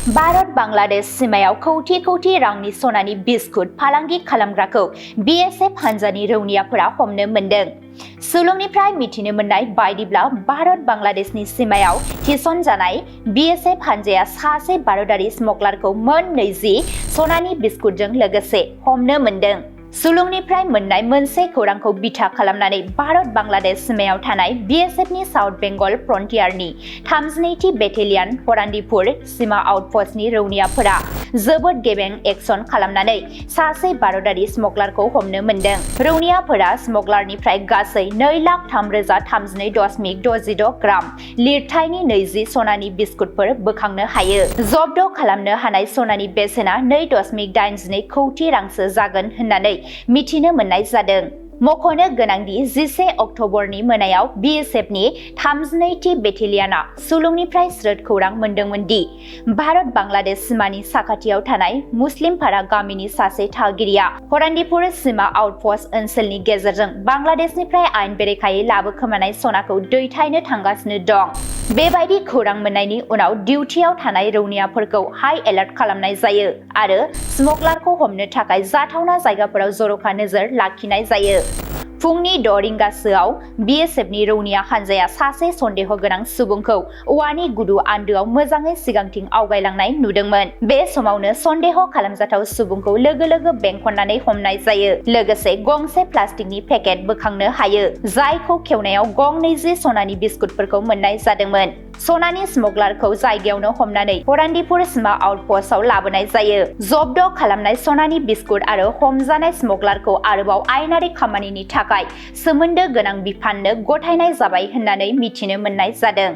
भारत बांग्लादेश सिमायाव कौटि कौटि रांनि सनानि बिस्कुट फालांगि खालामग्राखौ बीएसएफ हान्जानि रौनियाफोरा हमनो मोन्दों। सुलुंनिफ्राय मिथिनो मोननाय बायदिब्ला भारत बांग्लादेशनि सिमायाव थिसनजानाय बीएसएफ हान्जाया सासे भारतारि स्मगलारखौ मोन 20 सनानि बिस्कुटजों लोगोसे हमनो मोन्दों। सुलुंनिफ्राय मोननाय मोनसे खौरांखौ बिथा खालामनानै भारत बांग्लादेश सिमायाव थानाय बीएसएफनि साउथ बेंगल फ्रन्टियारनि 32थि बेटेलियन हरान्दिपुर सिमा आउटपस्टनि रौनियाफोरा जोबोद गेबें एक्सन खालामनानै सासे भारतारि स्मगलारखौ हमनो मोन्दों। रौनियाफोरा स्मगलारनिफ्राय गासै 2,332.66 ग्राम लिरथायनि 20 सनानि बिस्कुटफोर बोखांनो हायो। जब्द खालामनो हानाय सनानि बेसेना 2.82 कौटि रांसो जागोन होननानै मिथिनो मोननाय जादों। मख'नो गोनांदि 11 अक्ट'बरनि मोनायाव बीएसएफनि 32थि बेटेलियनआ सुलुंनिफ्राय स्रोद खौरां मोन्दोंमोन दि भारत बांग्लादेश सिमानि साखाथियाव थानाय मुस्लिमपारा गामिनि सासे थागिरिया हरान्दिपुर सिमा आउटपस्ट ओनसोलनि गेजेरजों बांग्लादेशनिफ्राय आयेन बेरेखायै लाबोखोमानाय सनाखौ दैथायनो थांगासिनो दं। बेबायदि खौरां मोननायनि उनाव डिउटियाव थानाय रौनियाफोरखौ हाई एलार्ट खालामनाय जायो आरो स्मगलारखौ हमनो थाखाय जाथावना जायगाफोराव जर'खा नोजोर लाखिनाय जायो। फुंनि 6 रिंगासोआव बीएसएफनि रौनिया हान्जाया सासे सन्देह गोनां सुबुंखौ औवानि गुदु आन्दोआव मोजाङै सिगांथिं आवगायलांनाय नुदोंमोन। बे समावनो सन्देह खालामजाथाव सुबुंखौ लोगो लोगो बेंखननानै हमनाय जायो। लोगोसे गंसे प्लास्टिकनि पेकेट बोखांनो हायो, जायखौ खेवनायाव गं 20 सनानि बिस्कुटफोरखौ मोननाय जादोंमोन। सनानि स्मगलारखौ जायगायावनो हमनानै हरान्दिपुर सिमा आउटपस्टआव लाबोनाय जायो। जब्द खालामनाय सनानि बिस्कुट आरो हमजानाय स्मगलारखौ आरोबाव आयेनारि खामानिनि थाखाय सोमोन्दो गोनां बिफाननो गथायनाय जाबाय होननानै मिथिनो मोननाय जादों।